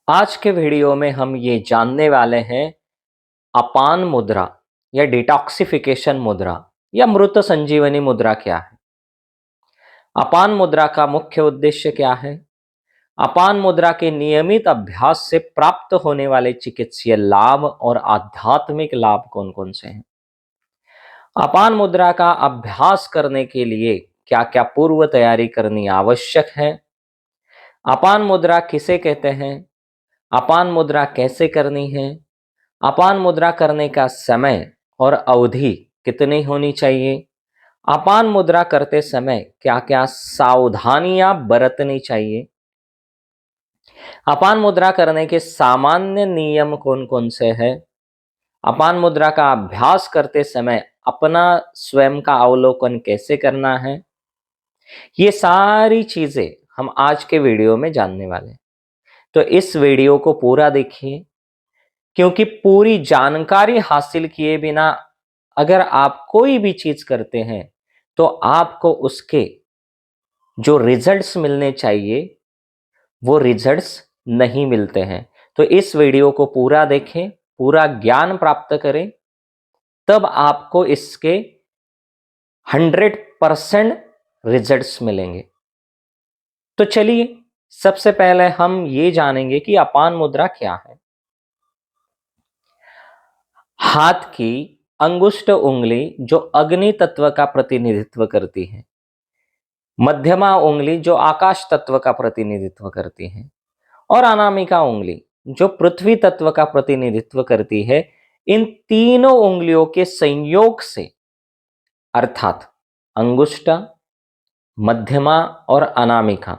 आज के वीडियो में हम ये जानने वाले हैं अपान मुद्रा या डिटॉक्सिफिकेशन मुद्रा या मृत संजीवनी मुद्रा क्या है। अपान मुद्रा का मुख्य उद्देश्य क्या है। अपान मुद्रा के नियमित अभ्यास से प्राप्त होने वाले चिकित्सीय लाभ और आध्यात्मिक लाभ कौन कौन से हैं। अपान मुद्रा का अभ्यास करने के लिए क्या क्या पूर्व तैयारी करनी आवश्यक है। अपान मुद्रा किसे कहते हैं, अपान मुद्रा कैसे करनी है, अपान मुद्रा करने का समय और अवधि कितनी होनी चाहिए, अपान मुद्रा करते समय क्या क्या सावधानियां बरतनी चाहिए, अपान मुद्रा करने के सामान्य नियम कौन कौन से हैं, अपान मुद्रा का अभ्यास करते समय अपना स्वयं का अवलोकन कैसे करना है। ये सारी चीजें हम आज के वीडियो में जानने वाले हैं, तो इस वीडियो को पूरा देखिए, क्योंकि पूरी जानकारी हासिल किए बिना अगर आप कोई भी चीज करते हैं तो आपको उसके जो रिजल्ट्स मिलने चाहिए वो रिजल्ट्स नहीं मिलते हैं। तो इस वीडियो को पूरा देखें, पूरा ज्ञान प्राप्त करें, तब आपको इसके 100% रिजल्ट्स मिलेंगे। तो चलिए सबसे पहले हम ये जानेंगे कि अपान मुद्रा क्या है। हाथ की अंगुष्ठ उंगली जो अग्नि तत्व का प्रतिनिधित्व करती है, मध्यमा उंगली जो आकाश तत्व का प्रतिनिधित्व करती है और अनामिका उंगली जो पृथ्वी तत्व का प्रतिनिधित्व करती है, इन तीनों उंगलियों के संयोग से अर्थात अंगुष्ठ, मध्यमा और अनामिका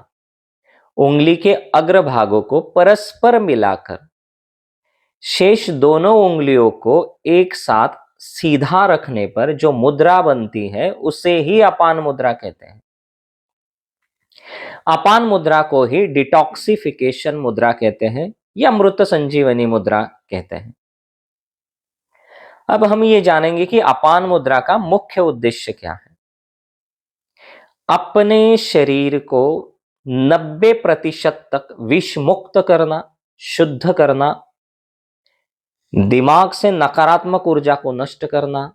उंगली के अग्रभागों को परस्पर मिलाकर शेष दोनों उंगलियों को एक साथ सीधा रखने पर जो मुद्रा बनती है उसे ही अपान मुद्रा कहते हैं। अपान मुद्रा को ही डिटॉक्सिफिकेशन मुद्रा कहते हैं या मृत संजीवनी मुद्रा कहते हैं। अब हम ये जानेंगे कि अपान मुद्रा का मुख्य उद्देश्य क्या है। अपने शरीर को 90% तक विष मुक्त करना, शुद्ध करना, दिमाग से नकारात्मक ऊर्जा को नष्ट करना,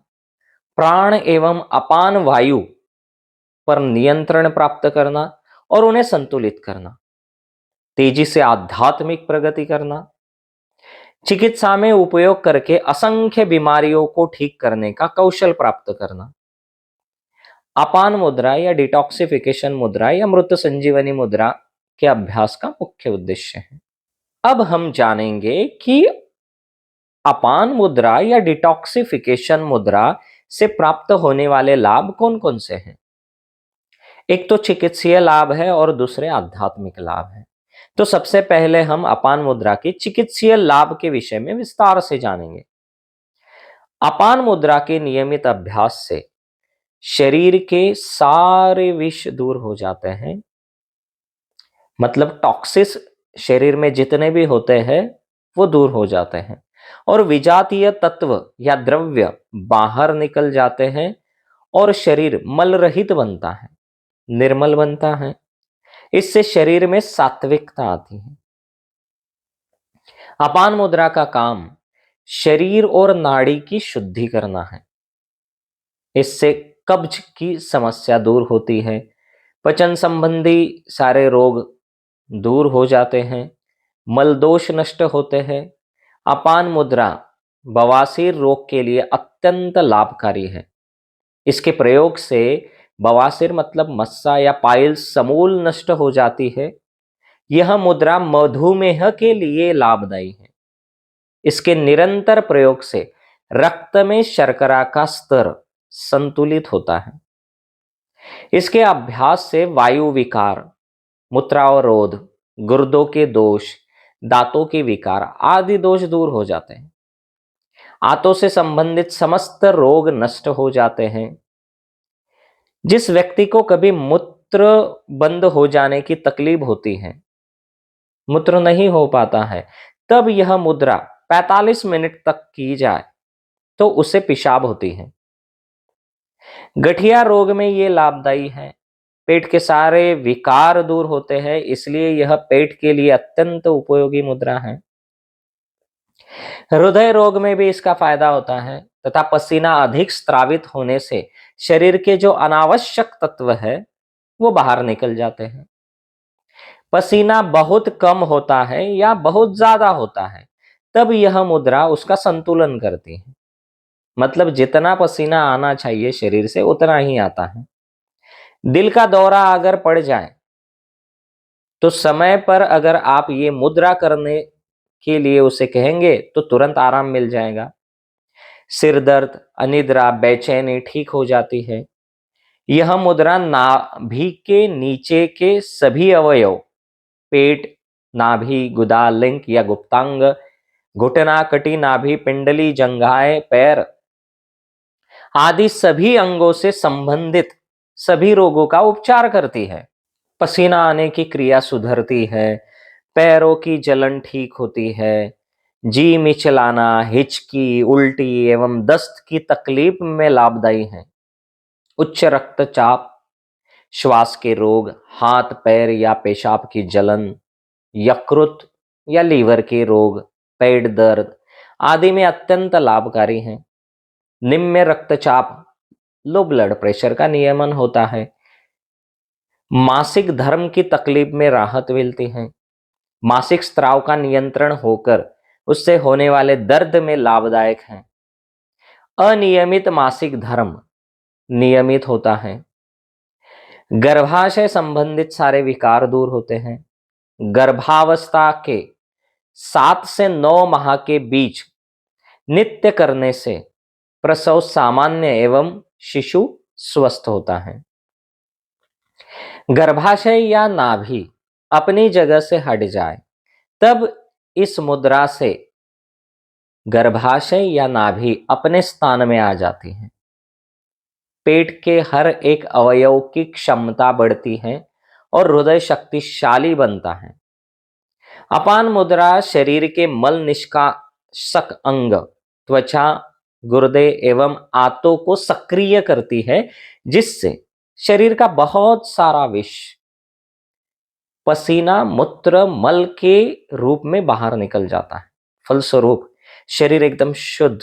प्राण एवं अपान वायु पर नियंत्रण प्राप्त करना और उन्हें संतुलित करना, तेजी से आध्यात्मिक प्रगति करना, चिकित्सा में उपयोग करके असंख्य बीमारियों को ठीक करने का कौशल प्राप्त करना। अपान मुद्रा या डिटॉक्सिफिकेशन मुद्रा या मृत संजीवनी मुद्रा के अभ्यास का मुख्य उद्देश्य है। अब हम जानेंगे कि अपान मुद्रा या डिटॉक्सिफिकेशन मुद्रा से प्राप्त होने वाले लाभ कौन कौन से हैं। एक तो चिकित्सीय लाभ है और दूसरे आध्यात्मिक लाभ है। तो सबसे पहले हम अपान मुद्रा के चिकित्सीय लाभ के विषय में विस्तार से जानेंगे। अपान मुद्रा के नियमित अभ्यास से शरीर के सारे विष दूर हो जाते हैं, मतलब टॉक्सिस शरीर में जितने भी होते हैं वो दूर हो जाते हैं और विजातीय तत्व या द्रव्य बाहर निकल जाते हैं और शरीर मल रहित बनता है, निर्मल बनता है। इससे शरीर में सात्विकता आती है। अपान मुद्रा का काम शरीर और नाड़ी की शुद्धि करना है। इससे कब्ज की समस्या दूर होती है, पचन संबंधी सारे रोग दूर हो जाते हैं, मल दोष नष्ट होते हैं। अपान मुद्रा बवासीर रोग के लिए अत्यंत लाभकारी है। इसके प्रयोग से बवासीर मतलब मस्सा या पाइल्स समूल नष्ट हो जाती है। यह मुद्रा मधुमेह के लिए लाभदायी है। इसके निरंतर प्रयोग से रक्त में शर्करा का स्तर संतुलित होता है। इसके अभ्यास से वायु विकार, मूत्रावरोध, गुर्दों के दोष, दांतों के विकार आदि दोष दूर हो जाते हैं। आंतों से संबंधित समस्त रोग नष्ट हो जाते हैं। जिस व्यक्ति को कभी मूत्र बंद हो जाने की तकलीफ होती है, मूत्र नहीं हो पाता है, तब यह मुद्रा 45 मिनट तक की जाए तो उसे पेशाब होती है। गठिया रोग में ये लाभदायी है। पेट के सारे विकार दूर होते हैं, इसलिए यह पेट के लिए अत्यंत उपयोगी मुद्रा है। हृदय रोग में भी इसका फायदा होता है तथा पसीना अधिक स्त्रावित होने से शरीर के जो अनावश्यक तत्व है वो बाहर निकल जाते हैं। पसीना बहुत कम होता है या बहुत ज्यादा होता है, तब यह मुद्रा उसका संतुलन करती है। मतलब जितना पसीना आना चाहिए शरीर से उतना ही आता है। दिल का दौरा अगर पड़ जाए तो समय पर अगर आप ये मुद्रा करने के लिए उसे कहेंगे तो तुरंत आराम मिल जाएगा। सिर दर्द, अनिद्रा, बेचैनी ठीक हो जाती है। यह मुद्रा नाभि के नीचे के सभी अवयव, पेट, नाभि, गुदा, लिंग या गुप्तांग, घुटना, कटी, नाभि, पिंडली, जंघाएं, पैर आदि सभी अंगों से संबंधित सभी रोगों का उपचार करती है। पसीना आने की क्रिया सुधरती है, पैरों की जलन ठीक होती है, जी मिचलाना, हिचकी, उल्टी एवं दस्त की तकलीफ में लाभदायी है। उच्च रक्तचाप, श्वास के रोग, हाथ पैर या पेशाब की जलन, यकृत या लीवर के रोग, पेट दर्द आदि में अत्यंत लाभकारी है। निम्न रक्तचाप, लो ब्लड प्रेशर का नियमन होता है। मासिक धर्म की तकलीफ में राहत मिलती है। मासिक स्त्राव का नियंत्रण होकर उससे होने वाले दर्द में लाभदायक है। अनियमित मासिक धर्म नियमित होता है। गर्भाशय संबंधित सारे विकार दूर होते हैं। गर्भावस्था के 7 से 9 माह के बीच नित्य करने से प्रसव सामान्य एवं शिशु स्वस्थ होता है। गर्भाशय या नाभि अपनी जगह से हट जाए तब इस मुद्रा से गर्भाशय या नाभि अपने स्थान में आ जाती है। पेट के हर एक अवयव की क्षमता बढ़ती है और हृदय शक्तिशाली बनता है। अपान मुद्रा शरीर के मल निष्कासक अंग, त्वचा, गुर्दे एवं आंतों को सक्रिय करती है, जिससे शरीर का बहुत सारा विष पसीना, मूत्र, मल के रूप में बाहर निकल जाता है। फलस्वरूप शरीर एकदम शुद्ध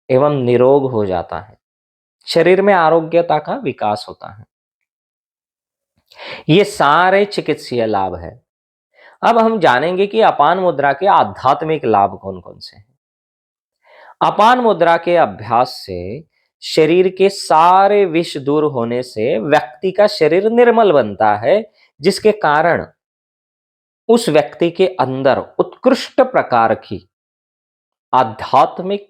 एवं निरोग हो जाता है। शरीर में आरोग्यता का विकास होता है। ये सारे चिकित्सीय लाभ है। अब हम जानेंगे कि अपान मुद्रा के आध्यात्मिक लाभ कौन कौन से हैं। अपान मुद्रा के अभ्यास से शरीर के सारे विष दूर होने से व्यक्ति का शरीर निर्मल बनता है, जिसके कारण उस व्यक्ति के अंदर उत्कृष्ट प्रकार की आध्यात्मिक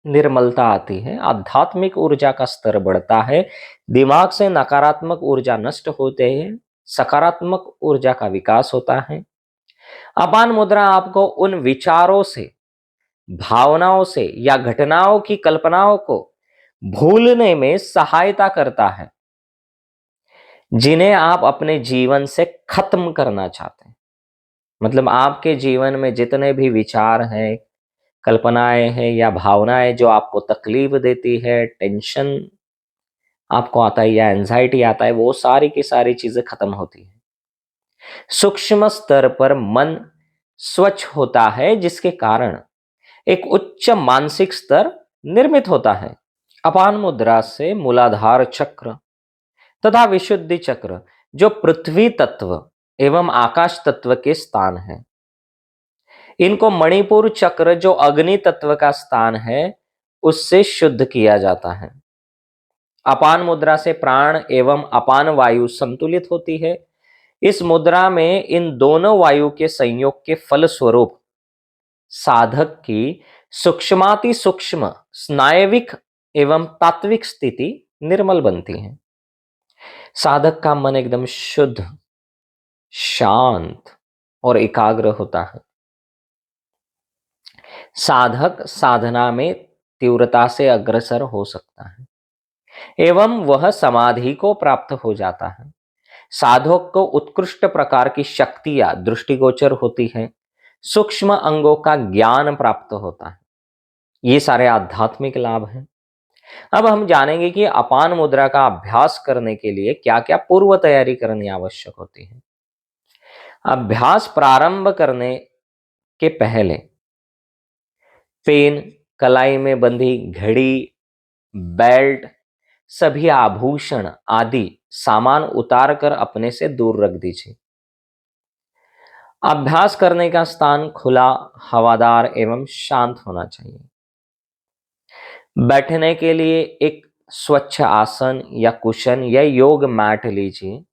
निर्मलता आती है। आध्यात्मिक ऊर्जा का स्तर बढ़ता है। दिमाग से नकारात्मक ऊर्जा नष्ट होते हैं, सकारात्मक ऊर्जा का विकास होता है। अपान मुद्रा आपको उन विचारों से, भावनाओं से या घटनाओं की कल्पनाओं को भूलने में सहायता करता है, जिन्हें आप अपने जीवन से खत्म करना चाहते हैं। मतलब आपके जीवन में जितने भी विचार हैं, कल्पनाएं हैं या भावनाएं जो आपको तकलीफ देती है, टेंशन आपको आता है या एंजाइटी आता है, वो सारी की सारी चीजें खत्म होती है। सूक्ष्म स्तर पर मन स्वच्छ होता है, जिसके कारण एक उच्च मानसिक स्तर निर्मित होता है। अपान मुद्रा से मूलाधार चक्र तथा विशुद्धि चक्र, जो पृथ्वी तत्व एवं आकाश तत्व के स्थान है, इनको मणिपुर चक्र, जो अग्नि तत्व का स्थान है, उससे शुद्ध किया जाता है। अपान मुद्रा से प्राण एवं अपान वायु संतुलित होती है। इस मुद्रा में इन दोनों वायु के संयोग के फलस्वरूप साधक की सूक्ष्माति सूक्ष्म स्नायविक एवं तात्विक स्थिति निर्मल बनती है। साधक का मन एकदम शुद्ध, शांत और एकाग्र होता है। साधक साधना में तीव्रता से अग्रसर हो सकता है एवं वह समाधि को प्राप्त हो जाता है। साधक को उत्कृष्ट प्रकार की शक्तियां दृष्टिगोचर होती हैं। सूक्ष्म अंगों का ज्ञान प्राप्त होता है। ये सारे आध्यात्मिक लाभ हैं। अब हम जानेंगे कि अपान मुद्रा का अभ्यास करने के लिए क्या क्या पूर्व तैयारी करनी आवश्यक होती है। अभ्यास प्रारंभ करने के पहले पेन, कलाई में बंधी घड़ी, बेल्ट, सभी आभूषण आदि सामान उतार कर अपने से दूर रख दीजिए। अभ्यास करने का स्थान खुला, हवादार एवं शांत होना चाहिए। बैठने के लिए एक स्वच्छ आसन या कुशन या योग मैट लीजिए।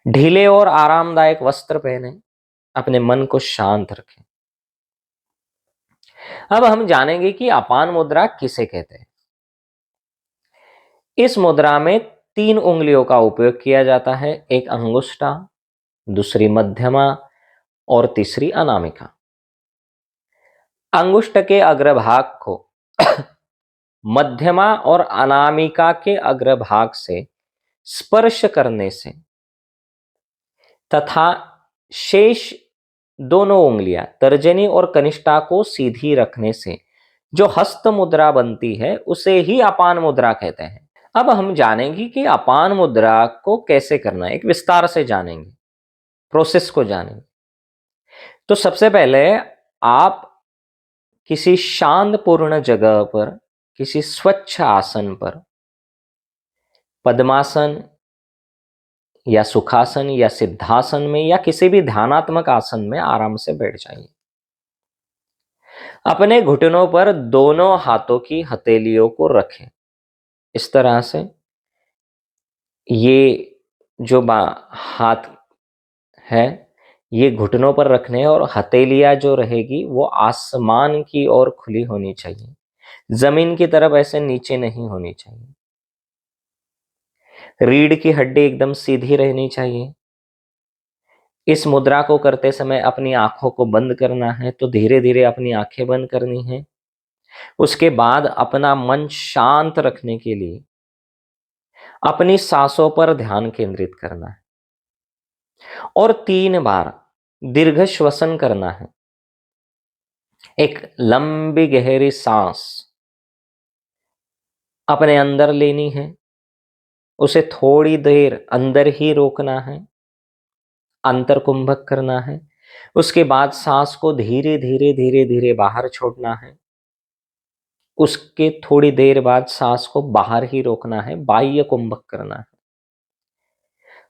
ढीले और आरामदायक वस्त्र पहने, अपने मन को शांत रखें। अब हम जानेंगे कि अपान मुद्रा किसे कहते हैं। इस मुद्रा में 3 उंगलियों का उपयोग किया जाता है, एक अंगुष्ठा, दूसरी मध्यमा और तीसरी अनामिका। अंगुष्ठ के अग्रभाग को मध्यमा और अनामिका के अग्रभाग से स्पर्श करने से तथा शेष दोनों उंगलियां तर्जनी और कनिष्ठा को सीधी रखने से जो हस्त मुद्रा बनती है उसे ही अपान मुद्रा कहते हैं। अब हम जानेंगे कि अपान मुद्रा को कैसे करना है, एक विस्तार से जानेंगे, प्रोसेस को जानेंगे। तो सबसे पहले आप किसी शांतपूर्ण जगह पर, किसी स्वच्छ आसन पर, पद्मासन या सुखासन या सिद्धासन में या किसी भी ध्यानात्मक आसन में आराम से बैठ जाइए। अपने घुटनों पर दोनों हाथों की हथेलियों को रखें। इस तरह से ये जो हाथ है ये घुटनों पर रखने हैं और हथेलियां जो रहेगी वो आसमान की ओर खुली होनी चाहिए, जमीन की तरफ ऐसे नीचे नहीं होनी चाहिए। रीढ़ की हड्डी एकदम सीधी रहनी चाहिए। इस मुद्रा को करते समय अपनी आंखों को बंद करना है, तो धीरे धीरे अपनी आंखें बंद करनी है। उसके बाद अपना मन शांत रखने के लिए अपनी सांसों पर ध्यान केंद्रित करना है और 3 बार दीर्घ श्वसन करना है। एक लंबी गहरी सांस अपने अंदर लेनी है, उसे थोड़ी देर अंदर ही रोकना है, अंतर कुंभक करना है। उसके बाद सांस को धीरे धीरे धीरे धीरे बाहर छोड़ना है। उसके थोड़ी देर बाद सांस को बाहर ही रोकना है, बाह्य कुंभक करना है।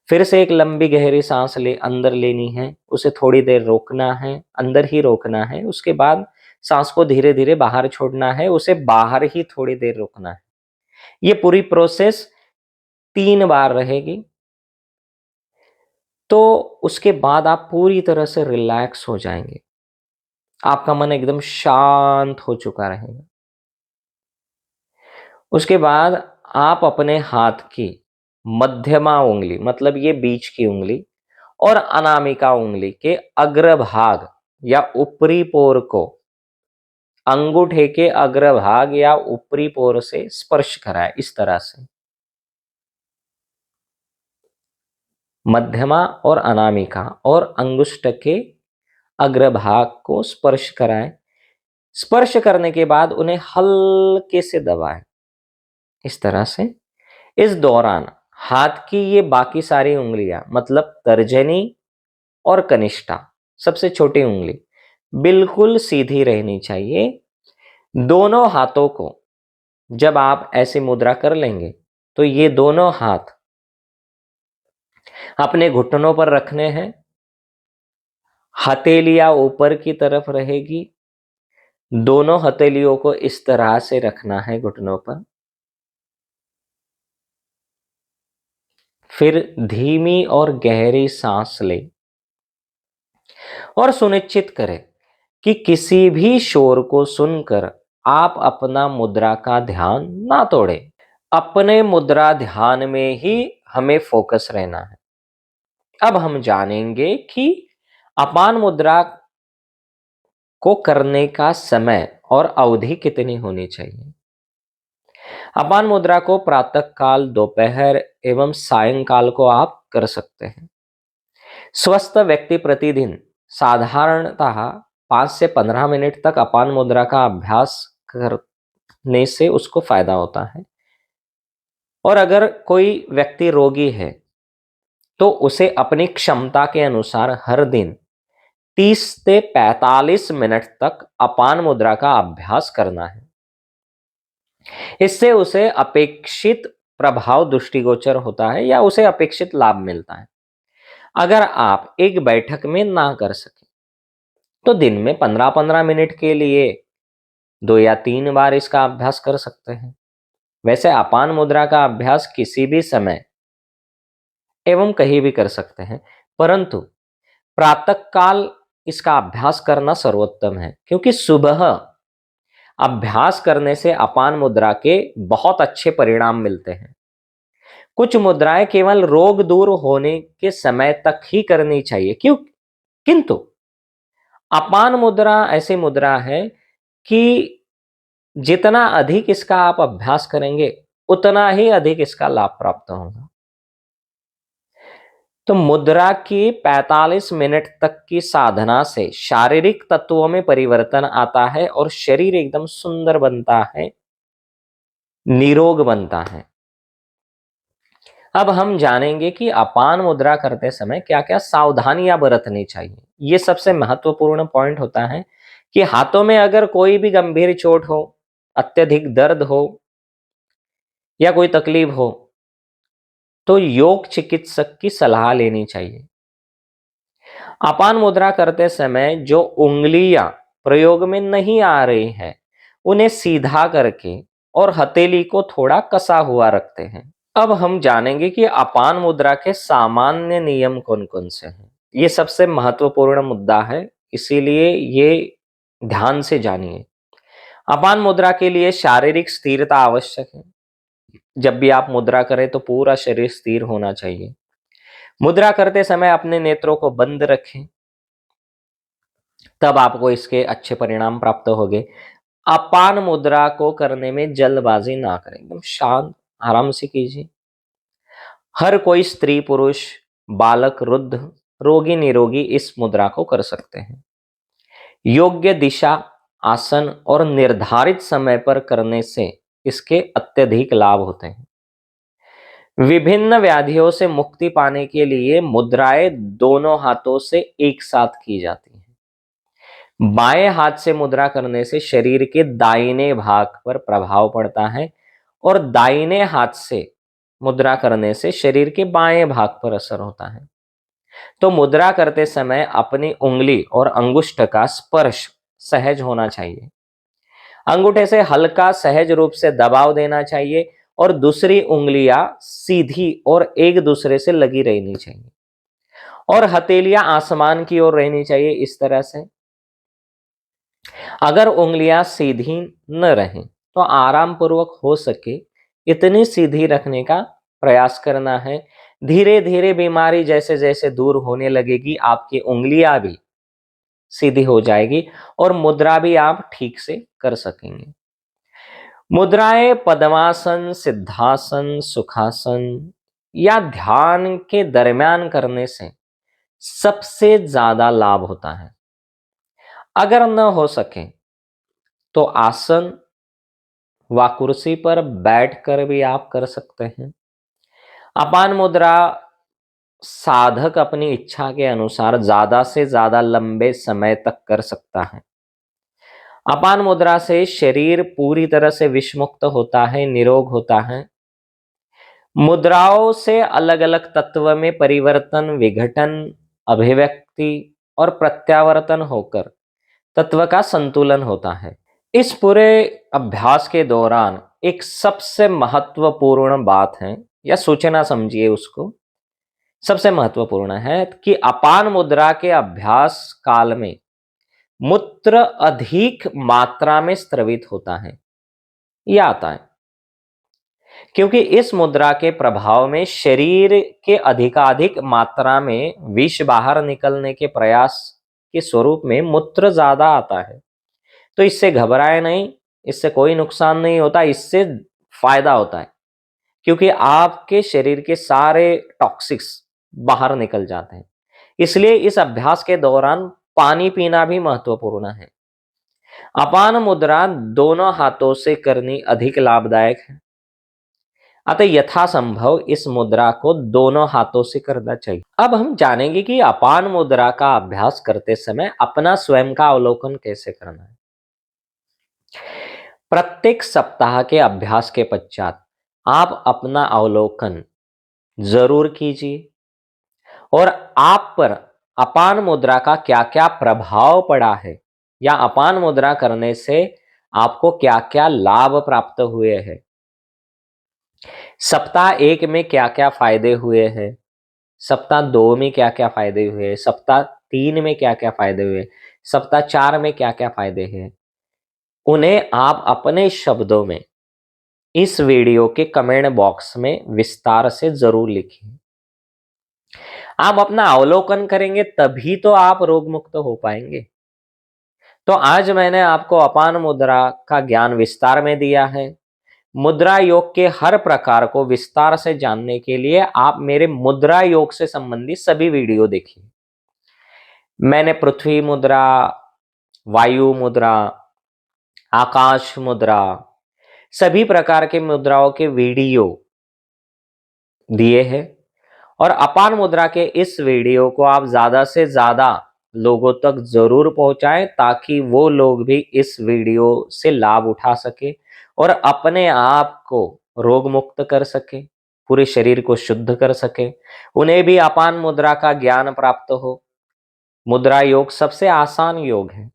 फिर से एक लंबी गहरी सांस अंदर लेनी है, उसे थोड़ी देर रोकना है, अंदर ही रोकना है। उसके बाद सांस को धीरे धीरे बाहर छोड़ना है, उसे बाहर ही थोड़ी देर रोकना है। ये पूरी प्रोसेस 3 बार रहेगी। तो उसके बाद आप पूरी तरह से रिलैक्स हो जाएंगे, आपका मन एकदम शांत हो चुका रहेगा। उसके बाद आप अपने हाथ की मध्यमा उंगली, मतलब ये बीच की उंगली, और अनामिका उंगली के अग्रभाग या ऊपरी पोर को अंगूठे के अग्रभाग या ऊपरी पोर से स्पर्श कराए। इस तरह से मध्यमा और अनामिका और अंगुष्ठ के अग्रभाग को स्पर्श कराएं। स्पर्श करने के बाद उन्हें हल्के से दबाएं। इस तरह से इस दौरान हाथ की ये बाकी सारी उंगलियां, मतलब तर्जनी और कनिष्ठा, सबसे छोटी उंगली, बिल्कुल सीधी रहनी चाहिए। दोनों हाथों को जब आप ऐसी मुद्रा कर लेंगे तो ये दोनों हाथ अपने घुटनों पर रखने हैं। हथेलियां ऊपर की तरफ रहेगी। दोनों हथेलियों को इस तरह से रखना है घुटनों पर। फिर धीमी और गहरी सांस लें और सुनिश्चित करें कि किसी भी शोर को सुनकर आप अपना मुद्रा का ध्यान ना तोड़ें। अपने मुद्रा ध्यान में ही हमें फोकस रहना है। अब हम जानेंगे कि अपान मुद्रा को करने का समय और अवधि कितनी होनी चाहिए। अपान मुद्रा को प्रातः काल, दोपहर एवं सायंकाल को आप कर सकते हैं। स्वस्थ व्यक्ति प्रतिदिन साधारणतः 5 से 15 मिनट तक अपान मुद्रा का अभ्यास करने से उसको फायदा होता है। और अगर कोई व्यक्ति रोगी है तो उसे अपनी क्षमता के अनुसार हर दिन 30 से 45 मिनट तक अपान मुद्रा का अभ्यास करना है। इससे उसे अपेक्षित प्रभाव दृष्टिगोचर होता है या उसे अपेक्षित लाभ मिलता है। अगर आप एक बैठक में ना कर सके तो दिन में 15-15 मिनट के लिए 2 या 3 बार इसका अभ्यास कर सकते हैं। वैसे अपान मुद्रा का अभ्यास किसी भी समय एवं कहीं भी कर सकते हैं, परंतु प्रातः काल इसका अभ्यास करना सर्वोत्तम है, क्योंकि सुबह अभ्यास करने से अपान मुद्रा के बहुत अच्छे परिणाम मिलते हैं। कुछ मुद्राएं केवल रोग दूर होने के समय तक ही करनी चाहिए, क्यों? किंतु अपान मुद्रा ऐसी मुद्रा है कि जितना अधिक इसका आप अभ्यास करेंगे उतना ही अधिक इसका लाभ प्राप्त होगा। तो मुद्रा की 45 मिनट तक की साधना से शारीरिक तत्वों में परिवर्तन आता है और शरीर एकदम सुंदर बनता है, निरोग बनता है। अब हम जानेंगे कि अपान मुद्रा करते समय क्या क्या सावधानियां बरतनी चाहिए। ये सबसे महत्वपूर्ण पॉइंट होता है कि हाथों में अगर कोई भी गंभीर चोट हो, अत्यधिक दर्द हो या कोई तकलीफ हो तो योग चिकित्सक की सलाह लेनी चाहिए। अपान मुद्रा करते समय जो उंगलियां प्रयोग में नहीं आ रही हैं, उन्हें सीधा करके और हथेली को थोड़ा कसा हुआ रखते हैं। अब हम जानेंगे कि अपान मुद्रा के सामान्य नियम कौन कौन से हैं। ये सबसे महत्वपूर्ण मुद्दा है, इसीलिए ये ध्यान से जानिए। अपान मुद्रा के लिए शारीरिक स्थिरता आवश्यक है। जब भी आप मुद्रा करें तो पूरा शरीर स्थिर होना चाहिए। मुद्रा करते समय अपने नेत्रों को बंद रखें, तब आपको इसके अच्छे परिणाम प्राप्त होंगे। अपान मुद्रा को करने में जल्दबाजी ना करें, एकदम शांत आराम से कीजिए। हर कोई स्त्री पुरुष, बालक वृद्ध, रोगी निरोगी इस मुद्रा को कर सकते हैं। योग्य दिशा, आसन और निर्धारित समय पर करने से इसके अत्यधिक लाभ होते हैं। विभिन्न व्याधियों से मुक्ति पाने के लिए मुद्राएं दोनों हाथों से एक साथ की जाती हैं। बाएं हाथ से मुद्रा करने से शरीर के दाहिने भाग पर प्रभाव पड़ता है और दाहिने हाथ से मुद्रा करने से शरीर के बाएं भाग पर असर होता है। तो मुद्रा करते समय अपनी उंगली और अंगुष्ठ का स्पर्श सहज होना चाहिए। अंगूठे से हल्का सहज रूप से दबाव देना चाहिए और दूसरी उंगलियां सीधी और एक दूसरे से लगी रहनी चाहिए और हथेलियां आसमान की ओर रहनी चाहिए, इस तरह से। अगर उंगलियां सीधी न रहें तो आराम पूर्वक हो सके इतनी सीधी रखने का प्रयास करना है। धीरे धीरे बीमारी जैसे जैसे दूर होने लगेगी, आपकी उंगलियां भी सीधी हो जाएगी और मुद्रा भी आप ठीक से कर सकेंगे। मुद्राएं पद्मासन, सिद्धासन, सुखासन या ध्यान के दरमियान करने से सबसे ज्यादा लाभ होता है। अगर न हो सके तो आसन व कुर्सी पर बैठकर भी आप कर सकते हैं। अपान मुद्रा साधक अपनी इच्छा के अनुसार ज्यादा से ज्यादा लंबे समय तक कर सकता है। अपान मुद्रा से शरीर पूरी तरह से विषमुक्त होता है, निरोग होता है। मुद्राओं से अलग अलग तत्व में परिवर्तन, विघटन, अभिव्यक्ति और प्रत्यावर्तन होकर तत्व का संतुलन होता है। इस पूरे अभ्यास के दौरान एक सबसे महत्वपूर्ण बात है, या सूचना समझिए उसको, सबसे महत्वपूर्ण है कि अपान मुद्रा के अभ्यास काल में मूत्र अधिक मात्रा में स्त्रवित होता है या आता है, क्योंकि इस मुद्रा के प्रभाव में शरीर के अधिकाधिक मात्रा में विष बाहर निकलने के प्रयास के स्वरूप में मूत्र ज्यादा आता है। तो इससे घबराए नहीं, इससे कोई नुकसान नहीं होता, इससे फायदा होता है, क्योंकि आपके शरीर के सारे टॉक्सिक्स बाहर निकल जाते हैं। इसलिए इस अभ्यास के दौरान पानी पीना भी महत्वपूर्ण है। अपान मुद्रा दोनों हाथों से करनी अधिक लाभदायक है, अतः यथासंभव इस मुद्रा को दोनों हाथों से करना चाहिए। अब हम जानेंगे कि अपान मुद्रा का अभ्यास करते समय अपना स्वयं का अवलोकन कैसे करना है। प्रत्येक सप्ताह के अभ्यास के पश्चात आप अपना अवलोकन जरूर कीजिए और आप पर अपान मुद्रा का क्या क्या प्रभाव पड़ा है या अपान मुद्रा करने से आपको क्या क्या लाभ प्राप्त हुए हैं, सप्ताह 1 में क्या क्या फायदे हुए हैं, सप्ताह 2 में क्या क्या फायदे हुए, सप्ताह 3 में क्या क्या फायदे हुए, सप्ताह 4 में क्या क्या फायदे हैं, उन्हें आप अपने शब्दों में इस वीडियो के कमेंट बॉक्स में विस्तार से जरूर लिखिए। आप अपना अवलोकन करेंगे तभी तो आप रोग मुक्त हो पाएंगे। तो आज मैंने आपको अपान मुद्रा का ज्ञान विस्तार में दिया है। मुद्रा योग के हर प्रकार को विस्तार से जानने के लिए आप मेरे मुद्रा योग से संबंधित सभी वीडियो देखिए। मैंने पृथ्वी मुद्रा, वायु मुद्रा, आकाश मुद्रा, सभी प्रकार के मुद्राओं के वीडियो दिए हैं और अपान मुद्रा के इस वीडियो को आप ज्यादा से ज्यादा लोगों तक जरूर पहुंचाएं ताकि वो लोग भी इस वीडियो से लाभ उठा सके और अपने आप को रोग मुक्त कर सके, पूरे शरीर को शुद्ध कर सके, उन्हें भी अपान मुद्रा का ज्ञान प्राप्त हो। मुद्रा योग सबसे आसान योग है,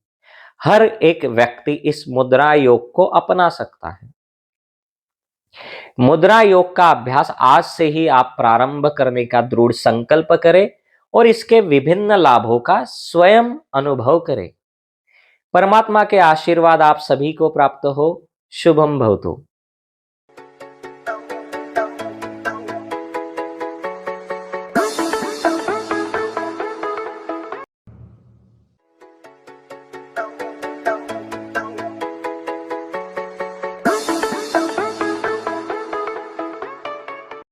हर एक व्यक्ति इस मुद्रा योग को अपना सकता है। मुद्रा योग का अभ्यास आज से ही आप प्रारंभ करने का दृढ़ संकल्प करें और इसके विभिन्न लाभों का स्वयं अनुभव करें। परमात्मा के आशीर्वाद आप सभी को प्राप्त हो। शुभम भवतु।